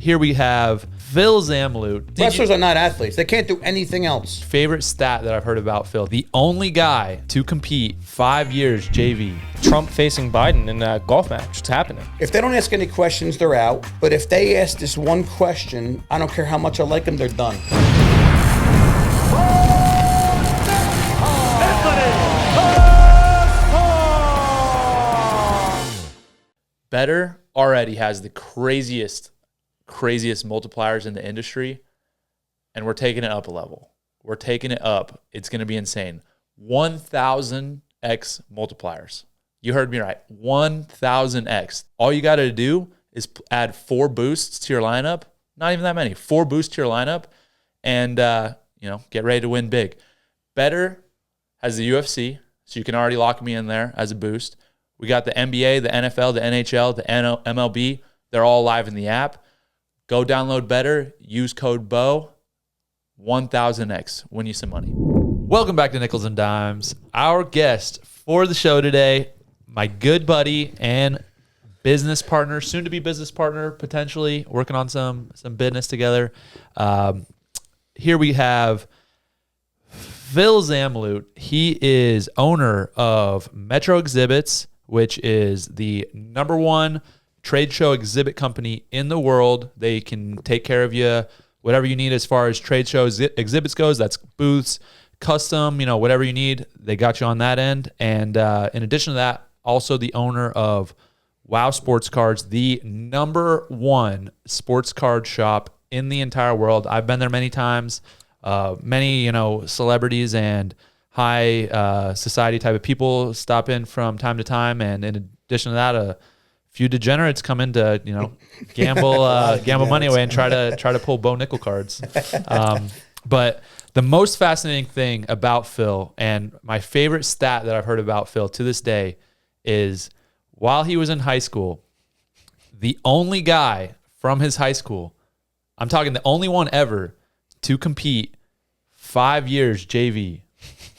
Here we have Phil Zamloot. Wrestlers are not athletes. They can't do anything else. Favorite stat that I've heard about Phil. The only guy to compete 5 years JV. Trump facing Biden in a golf match. It's happening. If they don't ask any questions, they're out. But if they ask this one question, I don't care how much I like them, they're done. BETR already has the craziest multipliers in the industry, and we're taking it up a level. We're taking it up. It's going to be insane. 1,000x multipliers. You heard me right. 1,000x. All you got to do is add 4 boosts to your lineup. Not even that many. 4 boosts to your lineup, and get ready to win big. BETR has the UFC, so you can already lock me in there as a boost. We got the NBA, the NFL, the NHL, the MLB. They're all live in the app. Go download BETR. Use code BO. 1,000x. Win you some money. Welcome back to Nickals and Dimes. Our guest for the show today, my good buddy and business partner, soon to be business partner, potentially working on some business together. Here we have Phil Zamloot. He is owner of Metro Exhibits, which is the #1 trade show exhibit company in the world. They can take care of you, whatever you need as far as trade shows, exhibits goes. That's booths, custom, whatever you need. They got you on that end. And in addition to that, also the owner of Wow Sports Cards, the #1 sports card shop in the entire world. I've been there many times. Many, celebrities and high society type of people stop in from time to time, and in addition to that, a few degenerates come in to gamble money away and try to pull Bo Nickal cards. But the most fascinating thing about Phil, and my favorite stat that I've heard about Phil to this day, is while he was in high school, the only guy from his high school, I'm talking the only one ever to compete 5 years JV.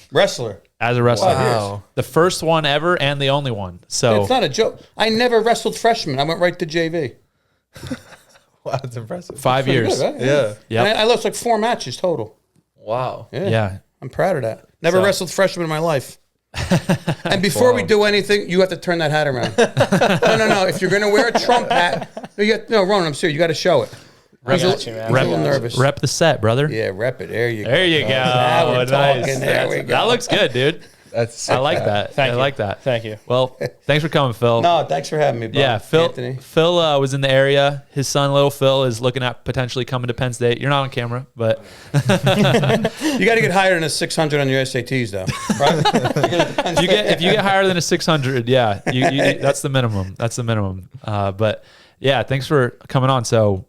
Wrestler. As a wrestler. Wow. The first one ever and the only one. So It's not a joke. I never wrestled freshman. I went right to JV. Wow, that's impressive. 5 years. Good, right? Yeah. Yep. And I lost like 4 matches total. Wow. Yeah. I'm proud of that. Never wrestled freshman in my life. And before we do anything, you have to turn that hat around. No. If you're going to wear a Trump hat, Ronan, I'm serious. You got to show it. I'm a little nervous. Rep the set, brother. Yeah, rep it. There you go. There you go. Now we're Nice. talking. There we go. That looks good, dude. That's sick, I like man. that. Thank I you. like that. Thank you. Well, thanks for coming, Phil. No, thanks for having me, bro. Yeah, Phil Anthony. Was in the area. His son, little Phil, is looking at potentially coming to Penn State. You're not on camera, but You got to get higher than a 600 on your SATs, though. Right? if you get higher than a 600, yeah, you that's the minimum. That's the minimum. But yeah, thanks for coming on. So,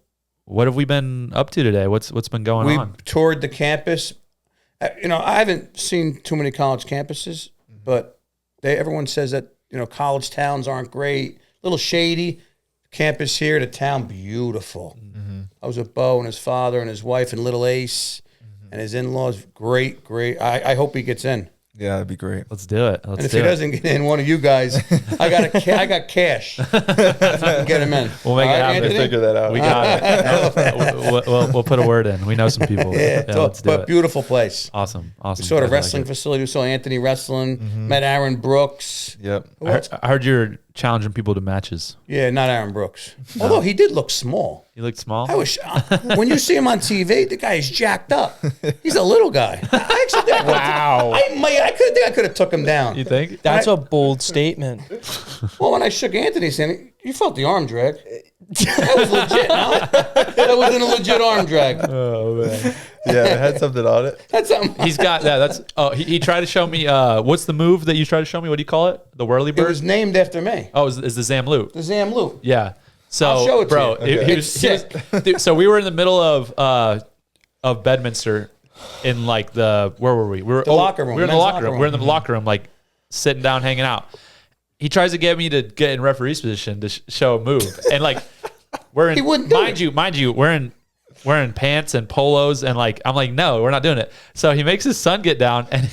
what have we been up to today? What's been going We on? toured the campus. I haven't seen too many college campuses, but everyone says that college towns aren't great, a little shady. Campus here, the town, beautiful. I was with Bo and his father and his wife and little Ace and his in-laws. Great. I hope he gets in. Yeah, that'd be great. Let's do it. And if he doesn't get in, one of you guys, I got cash. Get him in. We'll make it happen. Anthony? Figure that out. We got it. we'll put a word in. We know some people. Let's do it. Beautiful place. Awesome. We saw the Definitely wrestling like it. facility. We saw Anthony wrestling. Met Aaron Brooks. Yep. I heard you're challenging people to matches. Yeah, not Aaron Brooks. Although he did look small. You look small. I was when you see him on TV, the guy is jacked up. He's a little guy. I actually think I could have took him down. You think? That's a bold statement. Well, when I shook Anthony's hand, you felt the arm drag. That was legit. No? That wasn't a legit arm drag. Oh man. Yeah, it had something on it. That's something. He's got that. That's he tried to show me. What's the move that you tried to show me? What do you call it? The whirly It bird. was named after me. Oh, is the Zamloot? The Zamloot. Yeah. So, I'll show it to bro, you. he It's was dude, so we were in the middle of Bedminster, in like where were we? We were locker room. We were in the Men's locker locker room. room. We're in the locker room, like sitting down, hanging out. He tries to get me to get in referee's position to show a move, and like we're in. He wouldn't do mind you, we're in pants and polos, and like I'm like, no, we're not doing it. So he makes his son get down, and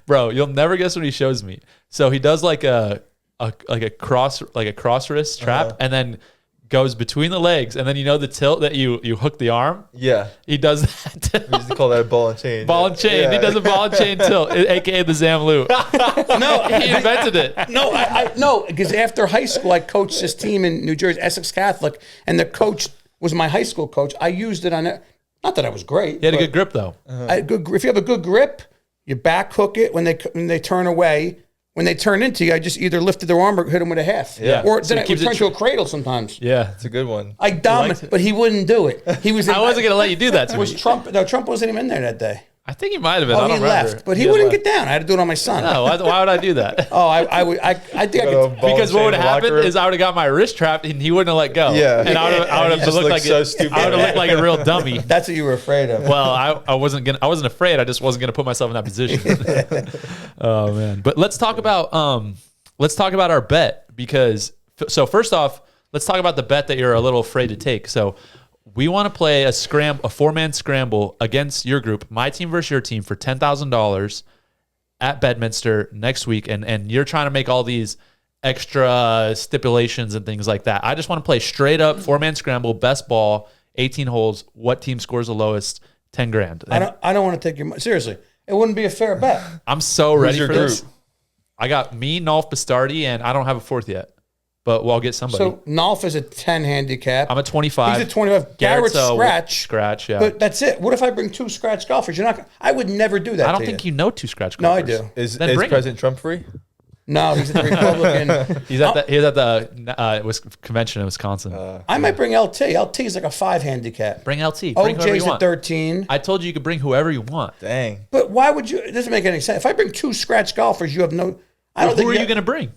bro, you'll never guess what he shows me. So he does like a cross wrist trap, and then goes between the legs, and then the tilt that you hook the arm. Yeah. He does that. We used to call that a ball and chain. Ball and chain. Yeah. He does a ball and chain tilt, aka the Zamloot. No, He invented it. no, because after high school, I coached this team in New Jersey, Essex Catholic, and the coach was my high school coach. I used it on it. Not that I was great. He had a good grip though. If you have a good grip, you back hook it when they turn away. When they turn into you, I just either lifted their arm or hit them with a half. Yeah. Or So then it it would keeps it turn to a cradle sometimes. Yeah. It's a good one. I dominated, but he wouldn't do it. He was. I wasn't gonna let you do that to Was me. Trump? No, Trump wasn't even in there that day. I think he might have been. I Oh, don't he remember. left, but he had wouldn't left. get down. I had to do it on my son. No, why would I do that? Oh, I think I Go could. to a ball Because and what would chain have locker happened room. is I would have got my wrist trapped and he wouldn't have let go. Yeah. And I would You have just looked look like so stupid. I would have looked like a real dummy. That's what you were afraid of. Well, I wasn't afraid. I just wasn't gonna put myself in that position. Oh man. But let's talk about our bet because so first off, let's talk about the bet that you're a little afraid to take. So we want to play a 4-man scramble against your group, my team versus your team, for $10,000 at Bedminster next week, and you're trying to make all these extra stipulations and things like that. I just want to play straight up 4-man scramble, best ball, 18 holes. What team scores the lowest? 10 grand. I don't want to take your money. Seriously, it wouldn't be a fair bet. I'm so ready your for group? this. I got me, Nolf, Bastardi, and I don't have a fourth yet, but I'll get somebody. So Nolf is a 10 handicap. I'm a 25. He's a 25. Garrett's scratch. Scratch, yeah. But that's it. What if I bring 2 scratch golfers? You're not. I would never do that. I don't to think you you know 2 scratch No, I golfers. do. Is Then bring him. President Trump free? No, he's at the Republican. He's at the convention in Wisconsin. I might bring LT. LT is like a 5 handicap. Bring LT. Bring whoever OJ's you at want. 13. I told you could bring whoever you want. Dang. But why would you? It doesn't make any sense. If I bring 2 scratch golfers, you have no. I don't Who think are you going to bring?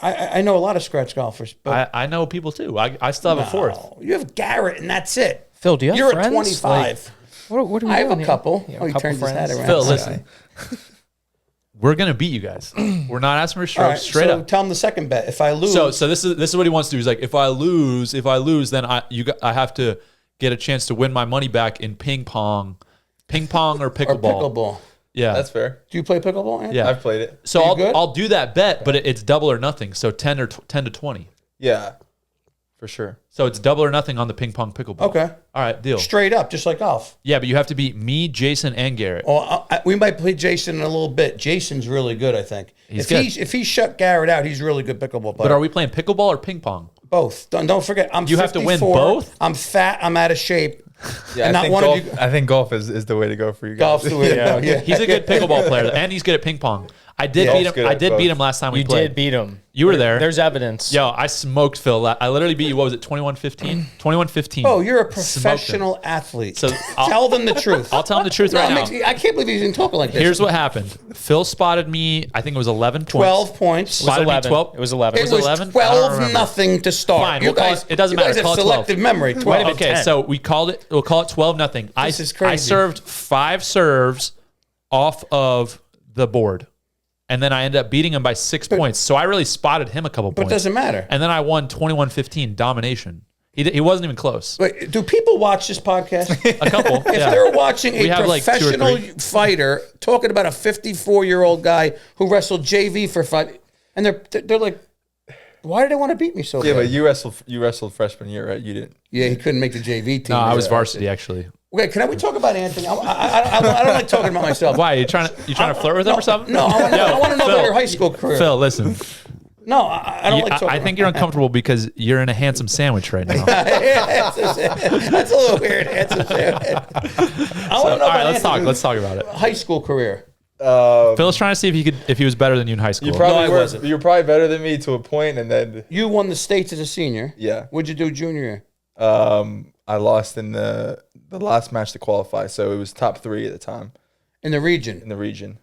I know a lot of scratch golfers, but I know people too. I still have a fourth. no, you have Garrett, and that's it. Phil, do you have You're friends? a 25. What are we I have doing a here? couple. You have Oh, a he couple turned his head friends? around. Phil, This listen. guy. We're going to beat you guys. We're not asking for strokes. All right, Straight so up. tell him the second bet. If I lose, So this is what he wants to do. He's like, if I lose, then I have to get a chance to win my money back in ping pong or or pickleball. pickleball. Yeah, That's fair. Do you play pickleball? Anthony? yeah. I've played it. So Are you good? I'll do that bet, but it's double or nothing. So 10 to 20. Yeah. For sure. So it's double or nothing on the ping pong pickleball. Okay. All right, deal. Straight up, just like golf. Yeah, but you have to beat me, Jason, and Garrett. Oh, we might play Jason in a little bit. Jason's really good, I think. He's good. If he shut Garrett out, he's a really good pickleball player. But are we playing pickleball or ping pong? Both. Don't forget, I'm You have to win 54. both? I'm fat. I'm out of shape. Yeah, And I not think, one of golf, you- I think golf is the way to go for you guys. Golf's the way to go. Yeah. He's a good pickleball player, and he's good at ping pong. I did Yeah. beat Golf's him. good I at did both. beat him last time we You played. did beat him. You were there. There's evidence. Yo, I smoked Phil. I literally beat you. What was it? 21-15? 21-15. Oh, you're a Smoked him. professional athlete. So tell them the truth. I'll tell him the truth No, right it now. makes me- I can't believe he's even talking like this. Here's what happened. Phil spotted me. I think it was 11 points. 12 points. It was Spotted me 11. 12. It was 11. It was was 11? I don't remember. 12-0 to start. Fine, You we'll call guys, it- it doesn't you matter. guys Call have it 12. selective memory. 12. Okay, 10. so we'll call it 12-0. This is crazy. I served 5 serves off of the board. And then I ended up beating him by 6 points. So I really spotted him a couple But it points. doesn't matter. And then I won 21-15 domination. He wasn't even close. Wait, do people watch this podcast? A couple. If yeah. they're watching We a have like 2 or professional 3. fighter talking about a 54-year-old guy who wrestled JV for 5, and they're like, why do they want to beat me so Yeah, bad? but you wrestled freshman year, right? You didn't. Yeah, he couldn't make the JV team. No, I was Yeah. varsity actually. Okay, can we talk about Anthony? I don't like talking about myself. Why? You trying to flirt with him or something? No, I want to know Phil. about your high school career. Phil, listen. No, I don't like talking I think you're uncomfortable because you're in a handsome sandwich right now. That's a little weird. That's a weird. I want to know All about right, let's talk. Anthony's Let's talk about it. high school career. Phil's trying to see if he was better than you in high school. You probably I were. wasn't. You were probably better than me to a point, and then You won the states as a senior. yeah. What'd you do junior year? I lost in the last match to qualify, so it was top 3 at the time In the region. in the region.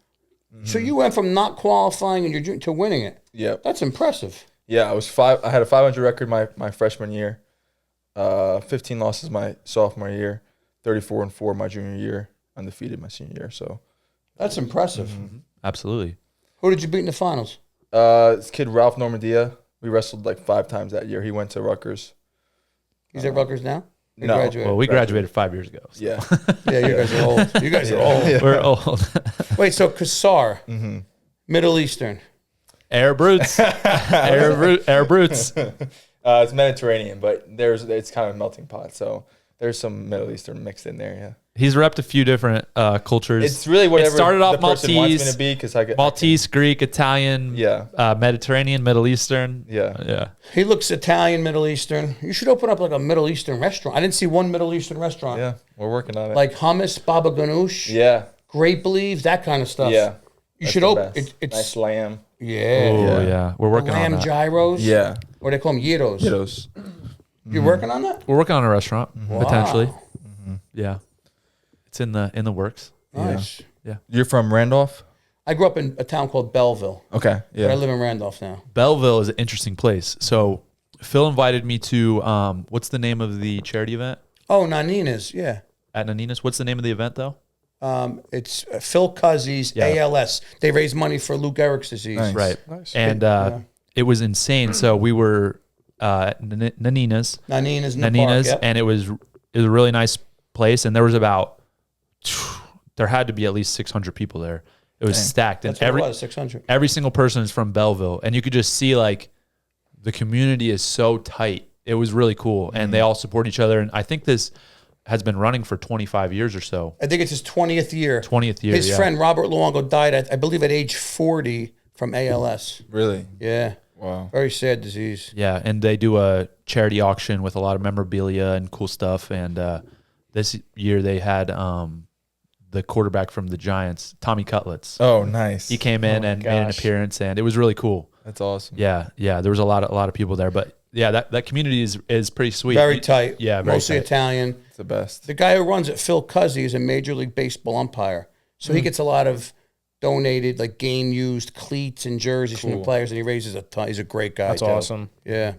So you went from not qualifying in your junior to winning it. Yep. That's impressive. Yeah, I had a 500 record my freshman year. 15 losses my sophomore year, 34-4 my junior year, undefeated my senior year. So That's impressive. Absolutely. Who did you beat in the finals? this kid Ralph Normandia, we wrestled like 5 times that year. He went to Rutgers. He's at Rutgers now? He No. graduated? Well, we graduated 5 years ago. so. Yeah. Yeah, you guys are old. You guys are old. We're old. Wait, so Qassar, Middle Eastern. Air brutes. Air brutes. It's Mediterranean, but it's kind of a melting pot. So there's some Middle Eastern mixed in there. Yeah. He's repped a few different cultures. It's really whatever it started off the person wants me Maltese, to be, because Maltese, Greek, Italian, Yeah. Mediterranean, Middle Eastern. Yeah. He looks Italian, Middle Eastern. You should open up like a Middle Eastern restaurant. I didn't see one Middle Eastern restaurant. Yeah, we're working on it. Like hummus, baba ganoush, yeah, grape leaves, that kind of stuff. yeah. You That's should the open best. it's Nice lamb. yeah. Oh yeah, we're working on Lamb that. gyros. Yeah. Or they call them gyros. Kiddos. You're working on that? We're working on a restaurant potentially. Wow. Yeah, it's in the works. Nice. You're from Randolph? I grew up in a town called Belleville. Okay. But I Yeah. live in Randolph now. Belleville is an interesting place. So Phil invited me to what's the name of the charity event Oh, Nanina's, yeah. at Nanina's? What's the name of the event though? It's Phil Cuzzy's Yeah. ALS. They raise money for Lou Gehrig's disease. Nice. Right. Nice. And it was insane. So we were at Nanina's. Nanina's in the Nanina's, park, yep. and it was a really nice place, and there was there had to be at least 600 people there. It was stacked, and That's what it was, 600. every single person is from Belleville, and you could just see like the community is so tight. It was really cool, and they all support each other. And I think this has been running for 25 years or so. I think it's his 20th year. 20th year. His yeah. friend Robert Luongo died, I believe, at age 40 from ALS. Really? Yeah. Wow. Very sad disease. Yeah, and they do a charity auction with a lot of memorabilia and cool stuff. And this year they had the quarterback from the Giants, Tommy Cutlets. Oh, nice. He came in and made an gosh. appearance, and it was really cool. That's awesome. Yeah, there was a lot of people there, but yeah, that community is pretty sweet. Very tight. Yeah, very Mostly tight. Italian. It's the best. The guy who runs it, Phil Cuzzy, is a Major League Baseball umpire. So he gets a lot of donated, like game-used cleats and jerseys from the players, and he raises a ton. He's a great guy. That's too. awesome. Yeah.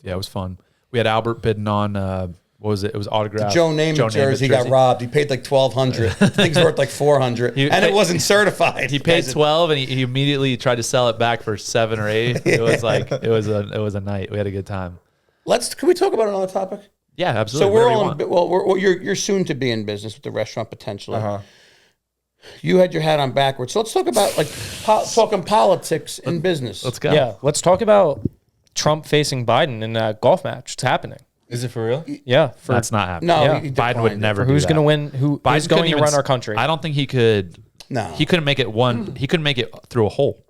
Yeah, it was fun. We had Albert bidding on what was it? It was autographed. Joe Namath jersey, he got robbed. He paid like $1,200. Thing's worth like $400, and it wasn't certified. He paid 12, and he immediately tried to sell it back for 7 or 8. It was like it was a night. We had a good time. Can we talk about another topic? Yeah, absolutely. So we're Whatever you all want. well. You're soon to be in business with the restaurant potentially. Uh-huh. You had your hat on backwards. So let's talk about like talking politics in business. Let's go. Yeah, let's talk about Trump facing Biden in a golf match. It's happening. Is it for real? Yeah, for That's not happening. No, Yeah. he Biden would declined it. never. who's do going to that. win? Who's Biden going couldn't to even run our country? I don't think he could. No. He couldn't make it one. He couldn't make it through a hole.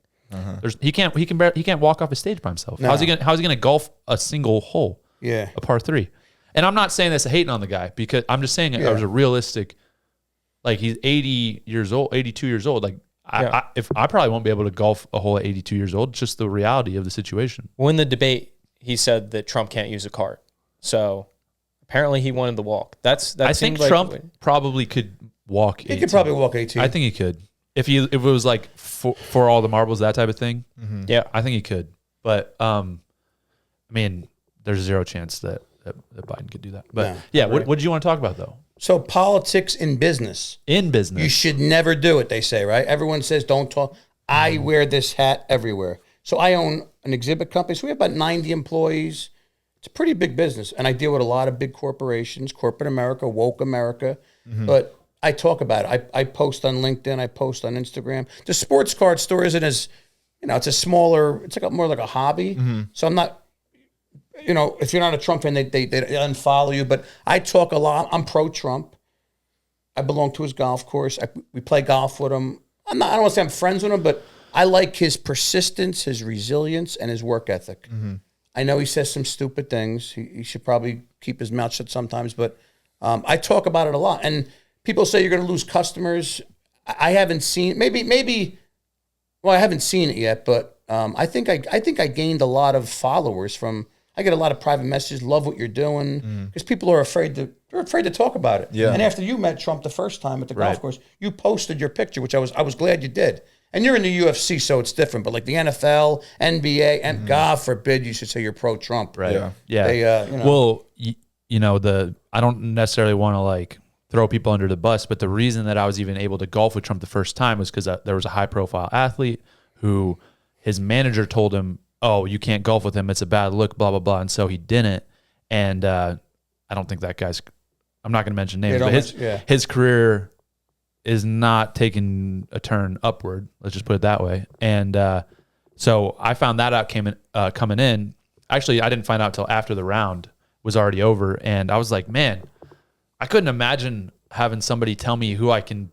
He can't walk off a stage by himself. No. How's he gonna golf a single hole? Yeah. A par 3. And I'm not saying this hating on the guy, because I'm just saying it Yeah. was a realistic. Like, he's 80 years old, 82 years old. Like Yeah. I probably won't be able to golf a hole at 82 years old. It's just the reality of the situation. Well, in the debate, he said that Trump can't use a cart. So apparently he wanted the walk. I think seemed like- Trump probably could walk. He could probably walk 18. I think he could. If it was like for all the marbles, that type of thing. Yeah. I think he could. But I mean, there's zero chance that Biden could do that. But Yeah, what did you want to talk about though? So politics in business. In business, You should never do it, they say, right? Everyone says don't talk. I wear this hat everywhere. So I own an exhibit company. So we have about 90 employees. It's a pretty big business. And I deal with a lot of big corporations, corporate America, woke America. But I talk about it. I post on LinkedIn. I post on Instagram. The sports card store isn't as, it's a smaller, it's like more like a hobby. So I'm not, if you're not a Trump fan, they unfollow you. But I talk a lot. I'm pro-Trump. I belong to his golf course. We play golf with him. I don't want to say I'm friends with him, but I like his persistence, his resilience, and his work ethic. I know he says some stupid things. He should probably keep his mouth shut sometimes, but I talk about it a lot. And people say you're going to lose customers. I haven't seen I haven't seen it yet, but I think I gained a lot of followers from. I get a lot of private messages. Love what you're doing, because people are afraid to talk about it. Yeah. And after you met Trump the first time at the Right. golf course, you posted your picture, which I was glad you did. And you're in the UFC, so it's different. But like the NFL, NBA, and God forbid you should say you're pro-Trump. right? Yeah. Yeah. They, Well, I don't necessarily want to like throw people under the bus, but the reason that I was even able to golf with Trump the first time was because there was a high-profile athlete who his manager told him, "Oh, you can't golf with him. It's a bad look, blah, blah, blah." And so he didn't. And I don't think that guy's, I'm not going to mention names, but his career is not taking a turn upward. Let's just put it that way. And so I found that out coming in. actually, I didn't find out till after the round was already over. And I was like, man, I couldn't imagine having somebody tell me who I can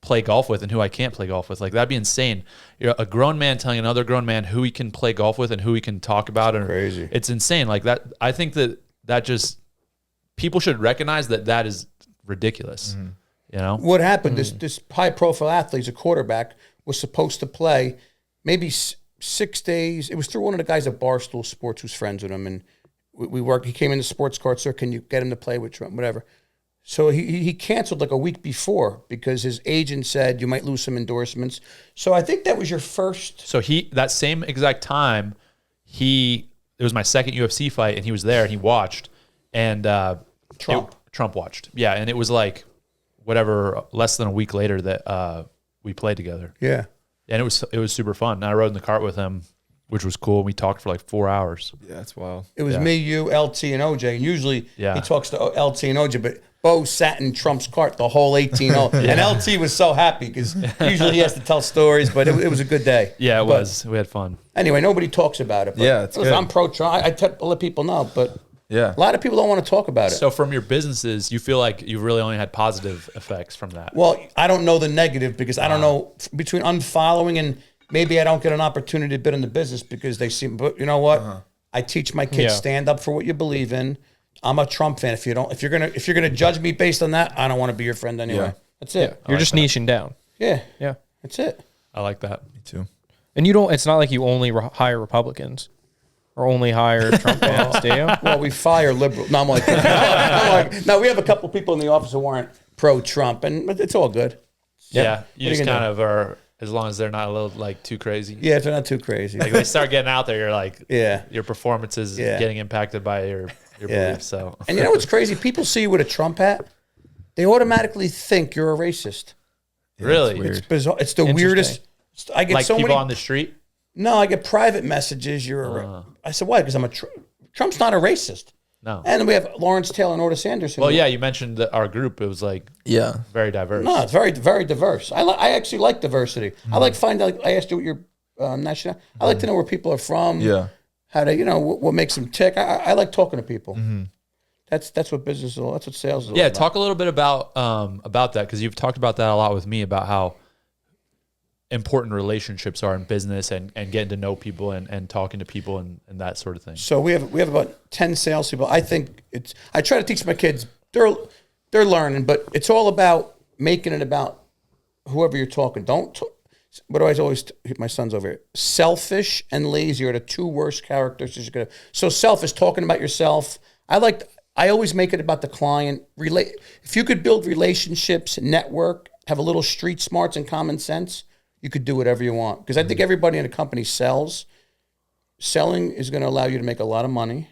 play golf with and who I can't play golf with. Like, that'd be insane. You're a grown man telling another grown man who he can play golf with and who he can talk about. And crazy. It's insane. Like that. I think that just, people should recognize that is ridiculous. You know what happened? This high profile athlete, he's a quarterback, was supposed to play maybe 6 days. It was through one of the guys at Barstool Sports who's friends with him, and we worked. He came in the sports card, sir. Can you get him to play with Trump? Whatever. So he canceled like a week before because his agent said you might lose some endorsements. So I think that was your first. So that same exact time, it was my second UFC fight, and he was there and he watched, and Trump watched. Yeah, and it was like whatever, less than a week later that we played together. Yeah, and it was super fun. And I rode in the cart with him, which was cool. We talked for like 4 hours. Yeah, that's wild. It was me, you, LT, and OJ. And usually he talks to LT and OJ, but Bo sat in Trump's cart the whole 18-0. And LT was so happy because usually he has to tell stories, but it was a good day. Yeah, it was. We had fun. Anyway, nobody talks about it. But it's good. I'm pro-Trump. I let people know, but a lot of people don't want to talk about it. So from your businesses, you feel like you've really only had positive effects from that? Well, I don't know the negative because I don't know between unfollowing and maybe I don't get an opportunity to bid in the business because they seem. But you know what? I teach my kids stand up for what you believe in. I'm a Trump fan. If you're gonna judge me based on that, I don't want to be your friend anyway. Yeah. That's it. You're just niching down. Yeah. Yeah. That's it. I like that. Me too. And you don't. It's not like you only hire Republicans or only hire Trump fans, do you? Well, we fire liberal. No, I'm like, no, we have a couple people in the office who aren't pro-Trump, and it's all good. Yeah, you just kind of are, as long as they're not a little like too crazy. Yeah, if they're not too crazy. Like they start getting out there, you're like, yeah, your performance is getting impacted by your beliefs. So, and you know what's crazy? People see you with a Trump hat, they automatically think you're a racist. Really, it's bizarre. It's the weirdest. I get like so people many on the street. No, I get private messages. I said, why? Because Trump's not a racist. No. And then we have Lawrence Taylor and Otis Anderson. Well, yeah, you mentioned that our group. It was like very diverse. No, it's very, very diverse. I actually like diversity. I like finding out. I asked you what your national. I like to know where people are from. Yeah. How to, what makes them tick. I like talking to people. That's what business is all. That's what sales is all about. Talk a little bit about that, because you've talked about that a lot with me, about how important relationships are in business and getting to know people and talking to people and that sort of thing. So we have about 10 salespeople. I think I try to teach my kids, they're learning, but it's all about making it about whoever you're talking. What do I always my son's over here? Selfish and lazy are the two worst characters. So selfish, talking about yourself. I always make it about the client. If you could build relationships, network, have a little street smarts and common sense, you could do whatever you want. Because I think everybody in a company sells. Selling is going to allow you to make a lot of money.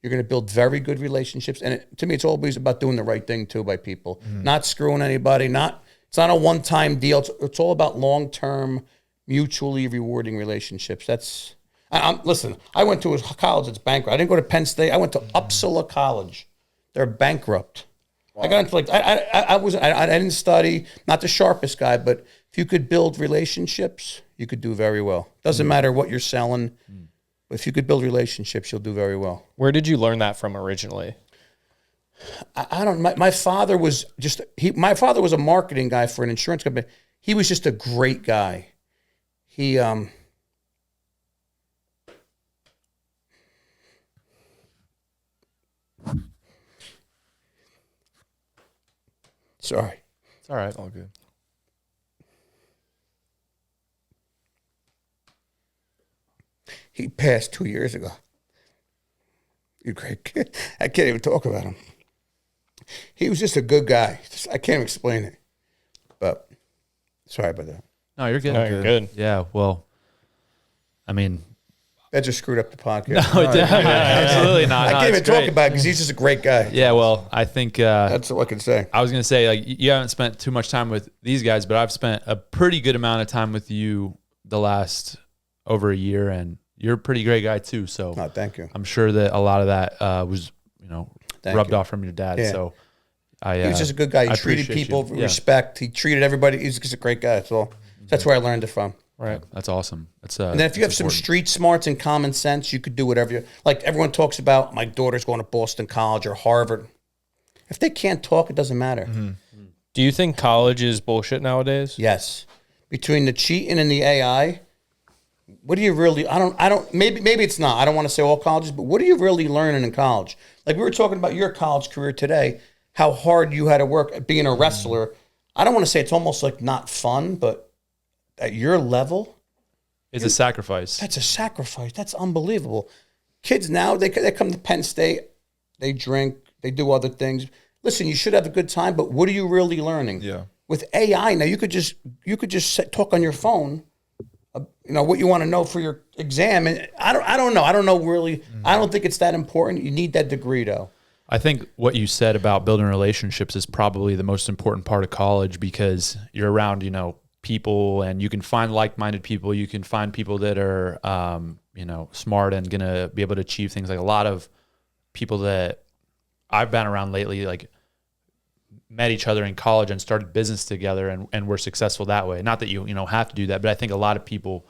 You're going to build very good relationships. And to me, it's always about doing the right thing, too, by people. Not screwing anybody. It's not a one-time deal. It's all about long-term, mutually rewarding relationships. Listen, I went to a college that's bankrupt. I didn't go to Penn State. I went to Uppsala College. They're bankrupt. Wow. I got into I didn't study, not the sharpest guy, but if you could build relationships, you could do very well. Doesn't matter what you're selling, but if you could build relationships, you'll do very well. Where did you learn that from originally? I don't. My father was my father was a marketing guy for an insurance company. He was just a great guy. He Sorry. It's all right. All good. He passed 2 years ago. He's a great kid. I can't even talk about him. He was just a good guy. I can't explain it. But sorry about that. No, you're good. No, you're good. Yeah, well, I mean, that just screwed up the podcast. No, absolutely not. I can't even talk about it because he's just a great guy. Yeah, well, I think that's all I can say. I was going to say, like, you haven't spent too much time with these guys, but I've spent a pretty good amount of time with you the last over a year, and you're a pretty great guy too. So, thank you. I'm sure that a lot of that was, rubbed off from your dad. Yeah. So, he was just a good guy. He treated people with respect. He treated everybody. He's just a great guy. That's all. That's where I learned it from. Right. That's awesome. That's And then if you have some street smarts and common sense, you could do whatever you like. Everyone talks about my daughter's going to Boston College or Harvard. If they can't talk, it doesn't matter. Do you think college is bullshit nowadays? Yes. Between the cheating and the AI, what do you really, I don't, maybe it's not. I don't want to say all colleges, but what are you really learning in college? Like we were talking about your college career today, how hard you had to work at being a wrestler. I don't want to say it's almost like not fun, but at your level, it's a sacrifice. that's a sacrifice. That's unbelievable. Kids now, they come to Penn State, they drink, they do other things. Listen, you should have a good time, but what are you really learning? Yeah. With AI now, you could just talk on your phone, what you want to know for your exam. And I don't know. I don't know really. I don't think it's that important. You need that degree though. I think what you said about building relationships is probably the most important part of college because you're around, people and you can find like-minded people. You can find people that are, smart and going to be able to achieve things. Like a lot of people that I've been around lately, like met each other in college and started business together and were successful that way. Not that you have to do that, but I think a lot of people,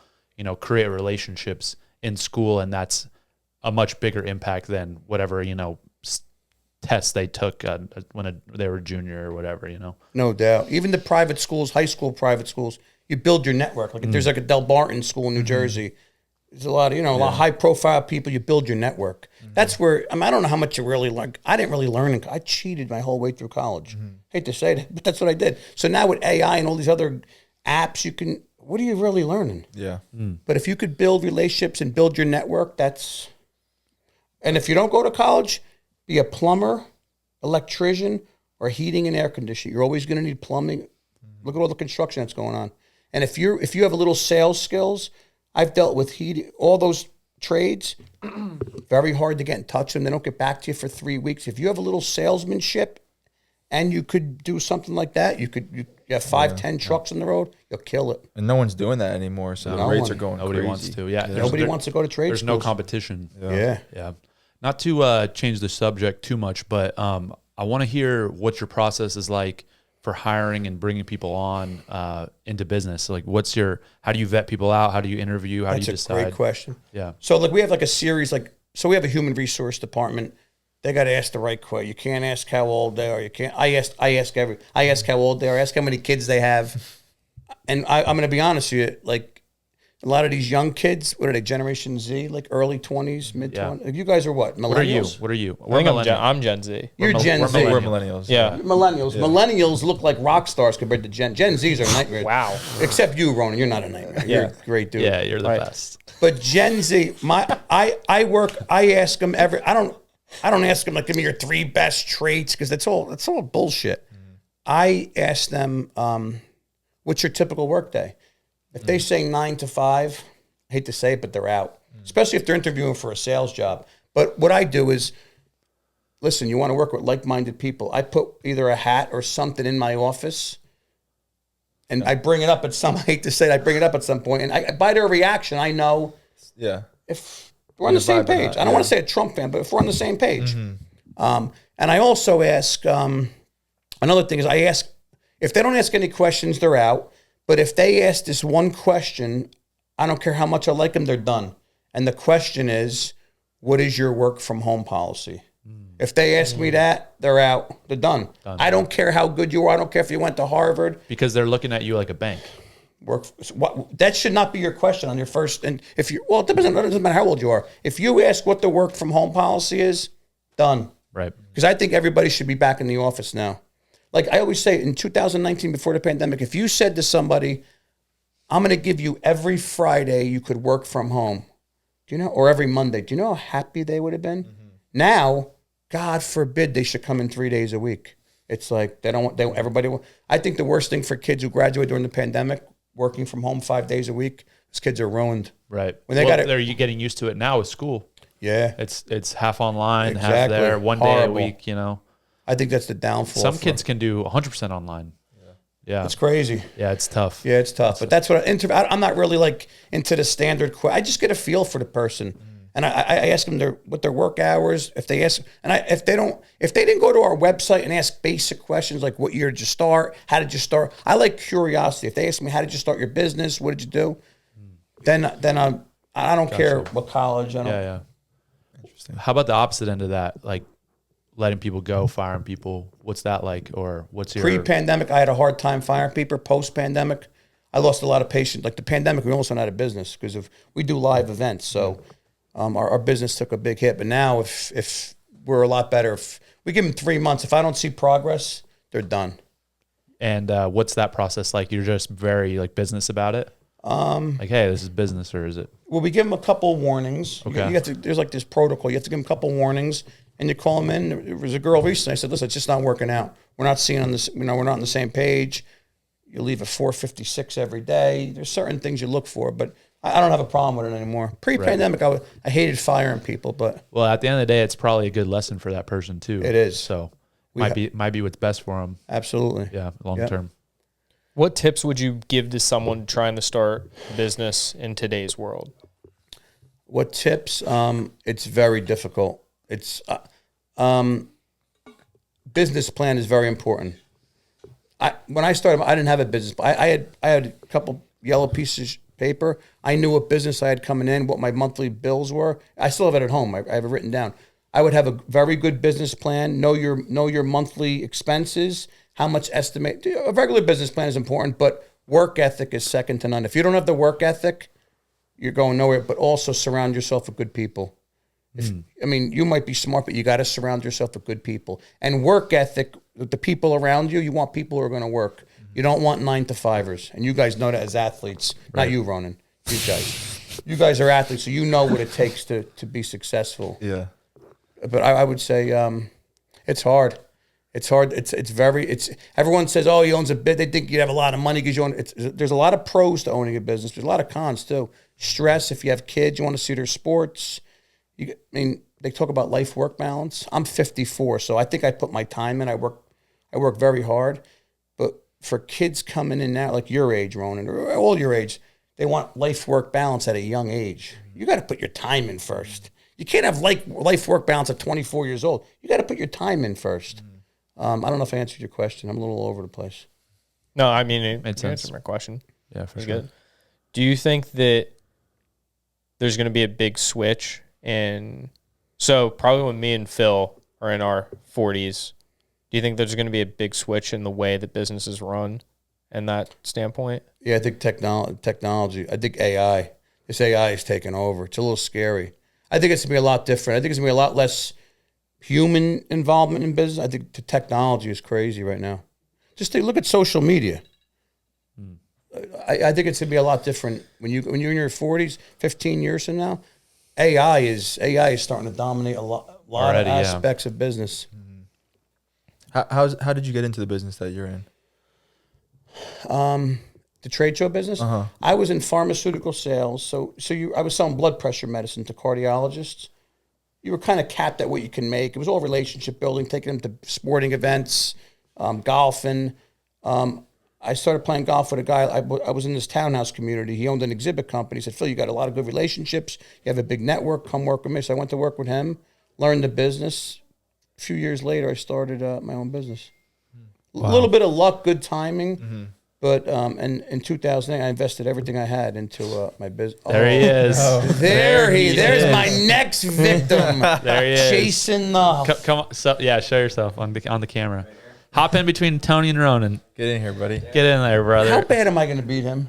create relationships in school and that's a much bigger impact than whatever, tests they took when they were junior or whatever, No doubt. Even the private schools, high school private schools, you build your network. Like if there's like a Del Barton school in New Jersey, there's a lot of, a lot of high profile people, you build your network. That's where, I don't know how much you really learn. I didn't really learn. I cheated my whole way through college. Hate to say it, but that's what I did. So now with AI and all these other apps, what are you really learning? Yeah. But if you could build relationships and build your network, and if you don't go to college, be a plumber, electrician, or heating and air conditioning. You're always going to need plumbing. Look at all the construction that's going on. And if you have a little sales skills, I've dealt with all those trades, very hard to get in touch with them. They don't get back to you for 3 weeks. If you have a little salesmanship and you could do something like that, you have 5-10 trucks on the road, you'll kill it. And no one's doing that anymore, so the rates are going Nobody crazy. wants to. Yeah. Nobody wants to go to trade There's schools. no competition. Yeah. Yeah. Not to change the subject too much, but I want to hear what your process is like for hiring and bringing people on into business. Like how do you vet people out? How do you interview? How do you decide? That's a great question. Yeah. So we have like a series, so we have a human resource department. They got to ask the right question. You can't ask how old they are. You can't. I ask how old they are. Ask how many kids they have. And I'm going to be honest with you, like a lot of these young kids, what are they, Generation Z, like early 20s, mid 20s? You guys are what, millennials? What are you? I think I'm Gen Z. You're Gen Z. We're millennials. Yeah. Millennials. Yeah. Millennials look like rock stars compared to Gen Zs are nightmares. Wow. Except you, Ronan. You're not a nightmare. You're a great dude. Yeah, you're the best. But Gen Z, I ask them I don't ask them like give me your 3 best traits because that's all bullshit. I ask them, what's your typical work day? If they say 9 to 5, I hate to say it, but they're out. Especially if they're interviewing for a sales job. But what I do is, listen, you want to work with like-minded people. I put either a hat or something in my office, and I bring it up at I hate to say it, I bring it up at some point, and by their reaction, I know if we're on the same page. I don't want to say a Trump fan, but if we're on the same page. And I also ask, another thing is I ask, if they don't ask any questions, they're out. But if they ask this one question, I don't care how much I like them, they're done. And the question is, what is your work from home policy? If they ask me that, they're out. They're done. I don't care how good you are. I don't care if you went to Harvard. Because they're looking at you like a bank. That should not be your question on your first. And it doesn't matter how old you are. If you ask what the work from home policy is, done. Right. Because I think everybody should be back in the office now. Like I always say, in 2019, before the pandemic, if you said to somebody, I'm going to give you every Friday you could work from home, or every Monday, do you know how happy they would have been? Now, God forbid they should come in 3 days a week. It's like I think the worst thing for kids who graduate during the pandemic, working from home 5 days a week, those kids are ruined. Right. When they're getting used to it now with school. Yeah. It's half online, Exactly. half there, 1 day a week, I think that's the downfall. Some kids can do 100% online. Yeah. It's crazy. Yeah, it's tough. Yeah, it's tough. But that's what I'm not really like into the standard. I just get a feel for the person. And I ask them what their work hours, if they ask, and if they didn't go to our website and ask basic questions like what year did you start, how did you start? I like curiosity. If they ask me how did you start your business, what did you do? then I don't care what college. I don't. Yeah. Interesting. How about the opposite end of that? Like letting people go, firing people. What's that like? Or what's your Pre-pandemic? I had a hard time firing people. Post-pandemic, I lost a lot of patience. Like the pandemic, we almost went out of business because we do live events, so our business took a big hit. But now, if we're a lot better, if we give them 3 months, if I don't see progress, they're done. And what's that process like? You're just very like business about it. Like, hey, this is business, or is it? Well, we give them a couple warnings. Okay. You have to, there's like this protocol. You have to give them a couple warnings, and you call them in. There was a girl recently. I said, "Listen, it's just not working out. We're not seeing on this. We're not on the same page. You leave at 4:56 every day. There's certain things you look for, but I don't have a problem with it anymore. Pre-pandemic, I hated firing people, but Well, at the end of the day, it's probably a good lesson for that person too. It is. So might be what's best for them. absolutely. Yeah, long term. What tips would you give to someone trying to start a business in today's world? What tips? It's very difficult. It's business plan is very important. When I started, I didn't have a business. I had a couple yellow pieces of paper. I knew what business I had coming in, what my monthly bills were. I still have it at home. I have it written down. I would have a very good business plan. Know your monthly expenses. How much estimate? A regular business plan is important, but work ethic is second to none. If you don't have the work ethic, you're going nowhere. But also surround yourself with good people. I mean, you might be smart, but you got to surround yourself with good people. And work ethic, the people around you, you want people who are going to work. You don't want 9-to-5ers. And you guys know that as athletes. Not you, Ronan. You guys. You guys are athletes, so you know what it takes to be successful. Yeah. But I would say it's hard. It's hard. Everyone says, oh, he owns a bit. They think you have a lot of money because you own. There's a lot of pros to owning a business. There's a lot of cons too. Stress. If you have kids, you want to see their sports. They talk about life-work balance. I'm 54, so I think I put my time in. I work very hard. But for kids coming in now, like your age, Ronan, or all your age, they want life-work balance at a young age. You got to put your time in first. You can't have life-work balance at 24 years old. You got to put your time in first. I don't know if I answered your question. I'm a little all over the place. No, I mean, it Made sense. answered my question. Yeah, for It's sure. good. Do you think that there's going to be a big switch so probably when me and Phil are in our 40s, do you think there's going to be a big switch in the way that businesses run in that standpoint? Yeah, I think technology. I think AI. This AI is taking over. It's a little scary. I think it's going to be a lot different. I think it's going to be a lot less human involvement in business. I think the technology is crazy right now. Just look at social media. I think it's going to be a lot different when you're in your 40s, 15 years from now. AI is starting to dominate a lot Already, of aspects of business. How did you get into the business that you're in? The trade show business. I was in pharmaceutical sales, so I was selling blood pressure medicine to cardiologists. You were kind of capped at what you can make. It was all relationship building, taking them to sporting events, golfing. I started playing golf with a guy. I was in this townhouse community. He owned an exhibit company. He said, Phil, you got a lot of good relationships. You have a big network. Come work with me. So I went to work with him, learned the business. A few years later, I started my own business. A little bit of luck, good timing. But in 2008, I invested everything I had into my business. There he is. There's my next victim. There he is. Chasing the. Come on. So, yeah, show yourself on the camera. Hop in between Tony and Ronan. Get in here, buddy. Get in there, brother. How bad am I going to beat him?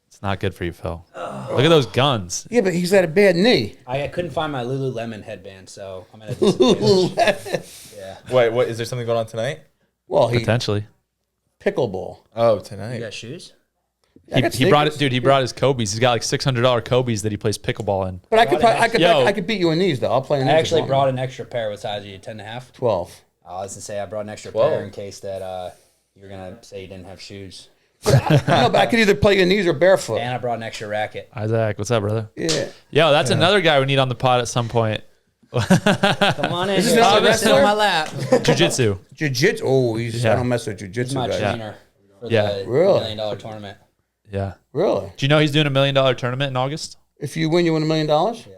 It's not good for you, Phil. Look at those guns. Yeah, but he's got a bad knee. I couldn't find my Lululemon headband, so I'm at a disadvantage. Yeah. Wait, what? Is there something going on tonight? Well, he Potentially. pickleball. Oh, You tonight. got shoes? I got He brought it, sneakers. dude. He brought his Kobe's. He's got like $600 Kobe's that he plays pickleball in. But I could beat you in these though. I'll play in these. I if actually you want brought me. an extra pair. What size are you? 10.5? 12. I was gonna say I brought an extra 12. pair in case that you were gonna say you didn't have shoes. No, but I could either play in these or barefoot. And I brought an extra racket. Isaac, what's up, brother? Yeah. Yo, that's another guy we need on the pod at some point. Come on in. Is this here. another Sit on wrestler? my lap. Jiu-jitsu. Jiu-jitsu. Oh, I don't mess with He's jiu-jitsu my guys. trainer for Yeah. the Really? $1 million tournament. Yeah. Really? Do you know he's doing $1 million tournament in August? If you win, you win $1 million? Do Yeah.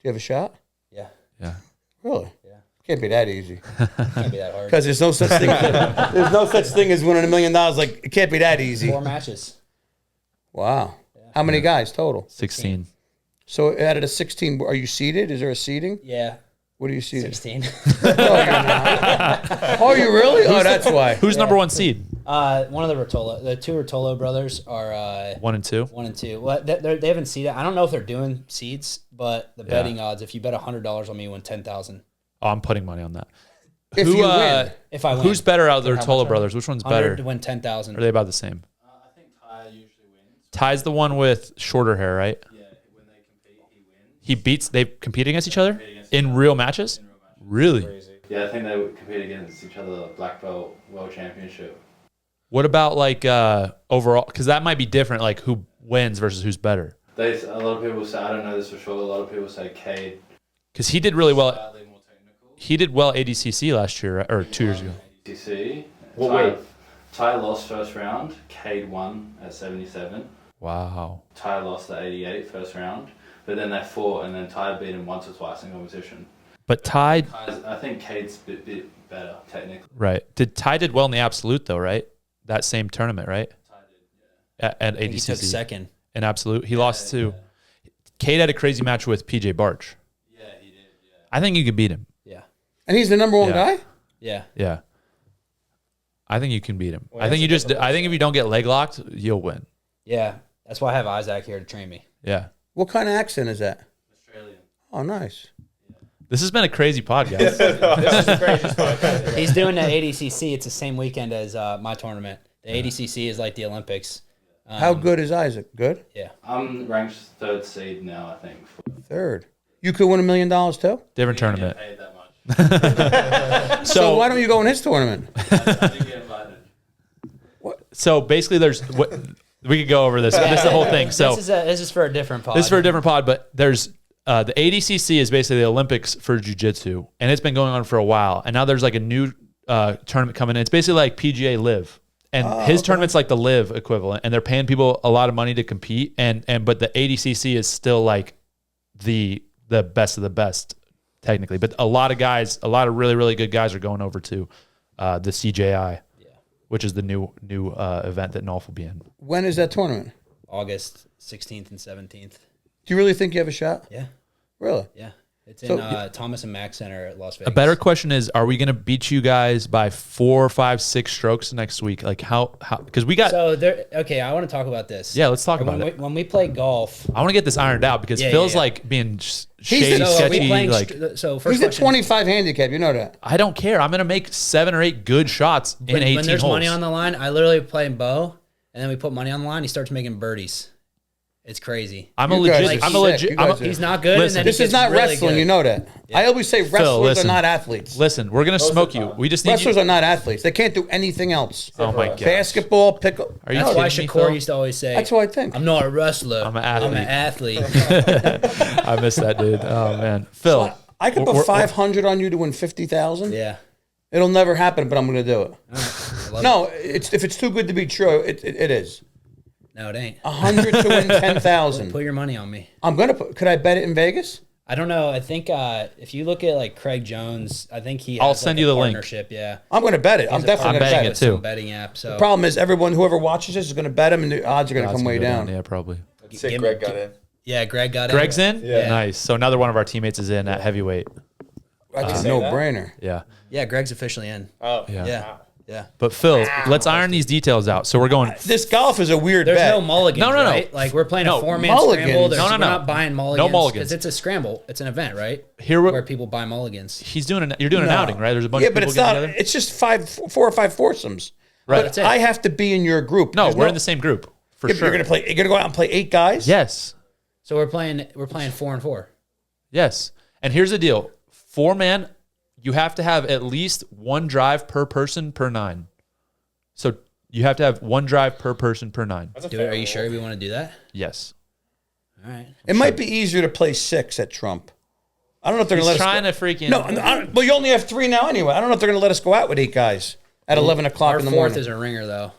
you have a shot? Yeah. Yeah. Really? Yeah. Can't be that easy. Can't be that hard. Because there's no such thing. There's no such thing as winning $1 million. Like it can't be that easy. 4 matches. Wow. How many guys total? 16. So out of the 16, are you seated? Is there a seating? Yeah. What are you seated? 16. No, you're not. Oh, you really? Oh, that's why. Who's number 1 seed? One of the two Rotolo brothers are 1 and 2. 1 and 2. Well, they haven't seeded. I don't know if they're doing seeds, but the betting odds, if you bet $100 on me, you win 10,000. Oh, I'm putting money on that. If you win. If I win, Who's better out of the Rotolo brothers? Which one's 100 better? to win 10,000. Are they about the same? I think Ty usually wins. Ty's the one with shorter hair, right? Yeah, when they compete, he wins. He beats. They compete against each other in real matches. Really? Yeah, I think they would compete against each other, black belt world championship. What about like overall? Because that might be different. Like who wins versus who's better. A lot of people say, I don't know this for sure. A lot of people say Cade. Because he did really well. Slightly more technical. He did well at ADCC last year, right? Or 2 years ago. ADCC. Well, Ty lost first round. Cade won at 77. Wow. Ty lost at 88 first round. But then they fought, and then Ty beat him once or twice in competition. But Ty, I think Cade's a bit better technically. right? Ty did well in the absolute though, right? That same tournament, right? Ty did, yeah. At He took ADCC second. in absolute. He lost to. Cade had a crazy match with PJ Barch. Yeah, he did. Yeah. I think you could beat him. Yeah. And he's the number one Yeah. guy? Yeah. Yeah. I think you can beat him. I think you just. I think if you don't get leg locked, you'll win. Yeah. That's why I have Isaac here to train me. Yeah. What kind of accent is that? Australian. Oh, nice. This has been a crazy podcast. He's doing the ADCC. It's the same weekend as my tournament. The ADCC is like the Olympics. How good is Isaac? Good? Yeah. I'm ranked 3rd seed now, I think. Third. You could win $1 million too? Different I didn't tournament. get paid that much. So why don't you go in his tournament? I didn't get invited. So basically, there's what we could go over this. This is the whole thing. So this is for a different pod. this is for a different pod, but there's the ADCC is basically the Olympics for jiu-jitsu, and it's been going on for a while. And now there's like a new tournament coming in. It's basically like PGA Live, and his tournament's like the Live equivalent, and they're paying people a lot of money to compete. And but the ADCC is still like the best of the best technically. But a lot of really really good guys are going over to the CJI, which is the new event that Nolf will be in. When is that tournament? August 16th and 17th. Do you really think you have a shot? Yeah. Really? Yeah. It's So- in Thomas and Mack Center at Las Vegas. A better question is: are we going to beat you guys by 4, 5, 6 strokes next week? Like how? Because we got. So there. Okay, I want to talk about this. Yeah, let's talk about it. When we play golf. I want to get this ironed out because Yeah, Phil's yeah. like being shady, the- So are we sketchy. playing? Like So first He's a question. 25 handicap. You know that. I don't care. I'm going to make 7 or 8 good shots in 18 when there's holes. money on the line, I literally play Bo, and then we put money on the line. He starts making birdies. It's crazy. I'm a You guys legit. are I'm a sick. legit. You I'm guys a, are- He's not good. Listen, and then This he is gets not really wrestling. good. You know that. I always say wrestlers listen. are not athletes. listen, we're going to smoke you. We just need Wrestlers you. are not athletes. They can't do anything else. Oh my god. Basketball, pickle. Are you That's why kidding me, Shakur Phil? used to always say, That's what I think. I'm not a wrestler. I'm an I'm an athlete. I miss that dude. Oh man, Phil. I could we're- put 500 on you to win 50,000. Yeah. It'll never happen, but I'm going to do it. I love No, if it's too good to be true, it is. it. No, it ain't. 100 to win 10,000. Put your money on me. I'm gonna put. Could I bet it in Vegas? I don't know. I think if you look at like Craig Jones, I think he has I'll send like you a the link. partnership. Yeah. I'm gonna bet it. I'm He's a definitely I'm gonna betting bet it it. too. Some betting app. So Problem is, whoever watches this is gonna bet him, and the odds are gonna Odds come way go down. Yeah, probably. Say Give Greg me- got in. yeah, Greg got Greg's in. Yeah. Nice. So another one of our teammates is in at heavyweight. That's a no-brainer. Yeah. Yeah, Greg's officially in. Oh, Yeah. Yeah. Yeah. But Phil, let's iron these details out. So we're going. This golf is a weird There's bet. no mulligans, No. right? Like we're playing No, a 4-man mulligans. scramble. No. We're not buying mulligans. mulligans. Because it's a scramble. It's an event, right? Here Where we're, people buy mulligans. he's doing you're doing an No. outing, right? There's a bunch Yeah, of but people it's getting not. together. It's just 4 or 5 foursomes. Right. But That's it. I have to be in your group. No, There's we're in the same group for Yeah, but sure. You're gonna go out and play 8 guys. Yes. So we're playing 4 and 4. Yes. And here's the deal: 4-man, you have to have at least 1 drive per person per 9. So you have to have 1 drive per person per 9. Are you sure we want to do that? Yes. All right. It might be easier to play 6 at Trump. I don't know if they're He's gonna let trying us. to freaking. No, well, you only have 3 now anyway. I don't know if they're gonna let us go out with 8 guys at 11 o'clock Our in the fourth morning. is a ringer, though.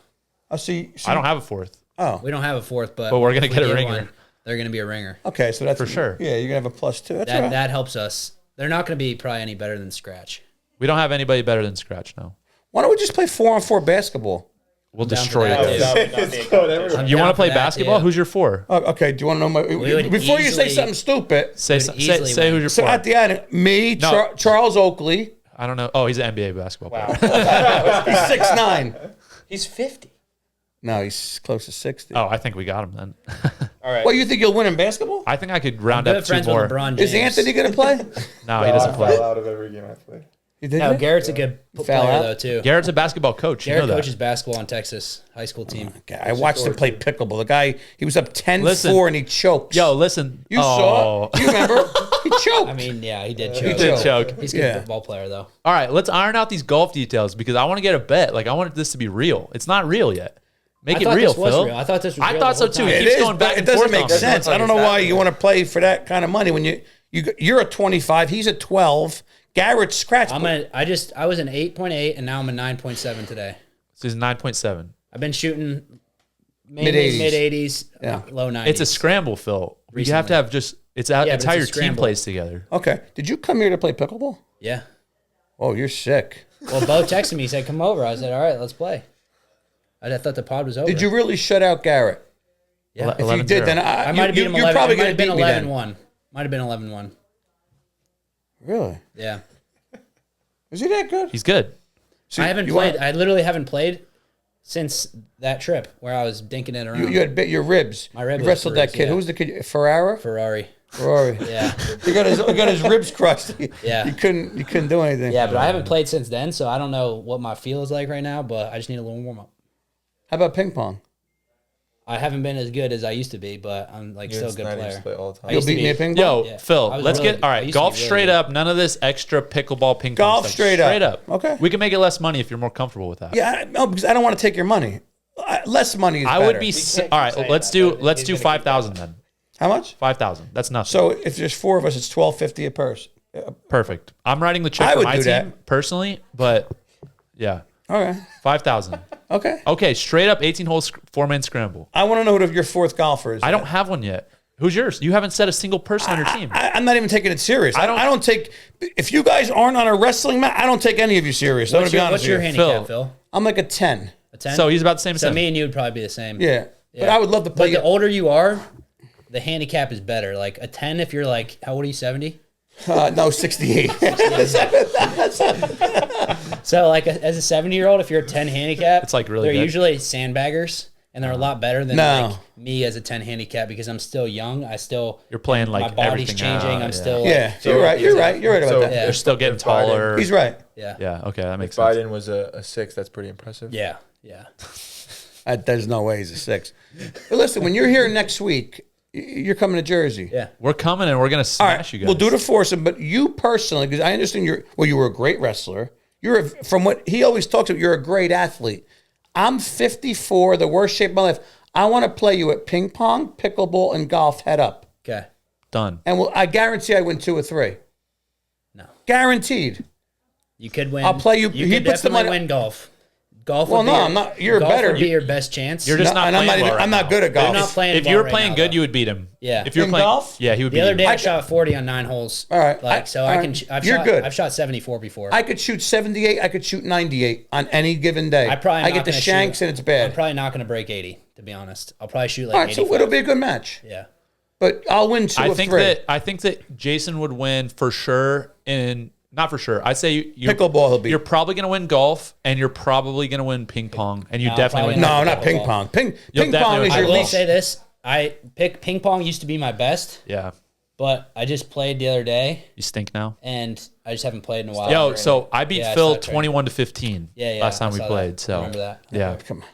Oh, see, I don't have a 4th. Oh, We don't have a fourth, but But we're gonna if we get a get ringer. one, they're going to be a ringer. okay, so that's For sure. Yeah, you're gonna have a +2. That's all That right. that helps us. They're not going to be probably any better than Scratch. We don't have anybody better than Scratch now. Why don't we just play 4-on-4 basketball? We'll down for destroy that, you. You want to play that, basketball? too. Who's your 4? Oh, okay, do you want to know my? would Before you say easily- something stupid, Say Would easily say win. who's your so 4. at the end, me, No. Charles Oakley, I don't know. Oh, he's an NBA basketball player. he's 6'9". He's 50. No, he's close to 60. Oh, I think we got him then. All right. Well, you think you'll win in basketball? I think I could round Good up 2 friends more. with LeBron James. Is Anthony going to play? No, he doesn't I play. fell out of every game I played. He did. No, Garrett's a good Foul player out? though too. Garrett's a basketball coach. You Garrett know that. coaches basketball on Texas high school team. I watched him play pickleball. The guy, he was up 10-4 Listen. and he chokes. Yo, listen. You saw? You remember? He choked. I mean, yeah, he did choke. He did choke. He's a good Yeah. football player though. All right, let's iron out these golf details because I want to get a bet. Like I want this to be real. It's not real yet. Make I it thot real, this was Phil. real. I thought this was I real thought the so whole too. time. It It keeps is, going back but it and doesn't forth make on me. sense. I don't know why you want to play for that kind of money when you're a 25. He's a 12. Garrett's scratched. I was an 8.8 and now I'm a 9.7 today. So he's 9.7. I've been shooting mainly Mid-80s. mid 80s, Yeah. low 90s. It's a scramble, Phil. You have to have just it's how but it's it's how a your team scramble. plays together. Okay. Did you come here to play pickleball? Yeah. Oh, you're sick. Well, Bo texted me. He said, "Come over." I said, "All right, let's play." I thought the pod was over. Did you really shut out Garrett? Yeah. If you did, then I might have beat him 11. You're probably It might going have to been beat me then. 11-1. Might have been 11-1. Really? Yeah. Is he that good? He's good. So I haven't you played. wanna- I literally haven't played since that trip where I was dinking it around. You had bit your ribs. My rib You was wrestled that bruised, kid. yeah. Who was the kid? Ferrara? Ferrari. Ferrari. Yeah. He got his ribs crushed. Yeah. You couldn't do anything. Yeah, but I haven't played since then, so I don't know what my feel is like right now, but I just need a little warm up. How about ping pong? I haven't been as good as I used to be, but I'm like still a good player. Play all the time. I You'll used to beat me be- at ping pong? Yo, Yeah. Phil, I was let's really- get all I right. used to be Golf really straight good. up. None of this extra pickleball ping pong Golf stuff. straight up. Straight up. Okay. We can make it less money if you're more comfortable with that. Yeah, no, because I don't want to take your money. Less money is I better. would be all right. Let's do 5,000 then. How much? 5,000. That's nothing. So if there's 4 of us, it's $12.50 a purse. Perfect. I'm writing the check I for would my do team that. personally, but yeah, Okay. 5,000. Okay. Okay, straight up 18-hole 4-man scramble. I want to know who your 4th golfer is. I don't have one yet. Who's yours? You haven't set a single person on your team. I'm not even taking it serious. I don't- don't take. If you guys aren't on a wrestling mat, I don't take any of you serious. I'm gonna be honest What's your with you. handicap, Phil? I'm like a 10. A 10? So he's about the same as So him. me and you would probably be the same. Yeah. But I would love to But play. the older you are, the handicap is better. Like a 10 if you're like, how old are you, 70? No, 68. So like as a 70-year-old, if you're a 10 handicap, It's, like, really they're good. usually sandbaggers. And they're a lot better than No. like me as a 10 handicap because I'm still young. You're playing like my body's everything changing. out, I'm yeah. still like, Yeah, you're right. You're right. You're right about So- that. Yeah. They're still getting If Biden- taller. He's right. yeah. Yeah. Okay, that makes If sense. Biden was a 6, that's pretty impressive. Yeah. Yeah. There's no way he's a 6. But listen, when you're here next week, you're coming to Jersey. Yeah. We're coming and we're gonna All smash right, you guys. we'll do the foursome. But you personally, because I understand you were a great wrestler. From what he always talks about, you're a great athlete. I'm 54, the worst shape of my life. I want to play you at ping pong, pickleball, and golf head up. Okay. Done. And I guarantee I win 2 or 3. No. Guaranteed. You could win. I'll play you- You he could puts the definitely money- win golf. Golf Well, would be no, your- I'm not. You're golf better. would be your best chance. You're just No, not and I'm playing not even. well right I'm not now. good at golf. You're not playing If ball you were right playing now, good, though. you would beat him. Yeah. If you're In playing golf? yeah, he would The beat other you. day I shot 40 on 9 holes. All right. Like so, all I right. can. You're good. I've shot 74 before. I could shoot 78. I could shoot 98 on any given day. I probably I not get the gonna shanks shoot. and it's bad. I'm probably not going to break 80. To be honest, I'll probably shoot like All right, 85. so it'll be a good match. Yeah. But I'll win 2 I or think 3. I think that Jason would win for sure in not for sure. I'd say Pickleball he'll beat. You're probably gonna win golf and you're probably gonna win ping pong and you No, definitely win. probably No, not ping Pickleball. pong. Ping You'll pong definitely is win your I will least. say this: ping pong used to be my best, Yeah. but I just played the other day You stink now. and I just haven't played in a while. Yo, so I beat Yeah, I Phil saw that 21-15 Yeah, last time I we saw played. that. So Remember that? Yeah. Come on.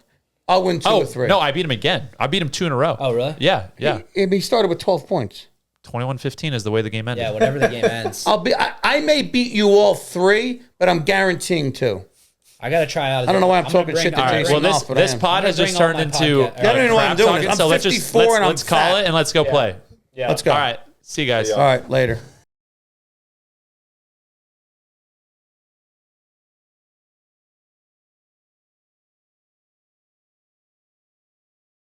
I'll win 2 Oh or 3. no, I beat him again. I beat him 2 in a row. Oh, really? Yeah, yeah. He started with 12 points. 21-15 is the way the game ended. Yeah, whatever the game ends. I may beat you all 3, but I'm guaranteeing 2. I got to try out. I don't know why I'm talking shit to All right. Jason. Well, off, but this I am. pod I'm has gonna just bring all turned my into podcast- I don't even know what I'm crap doing. talking, I'm so let's 54 and I'm let's call fat. it and let's go play. Let's go. All right. See you guys. All right, later.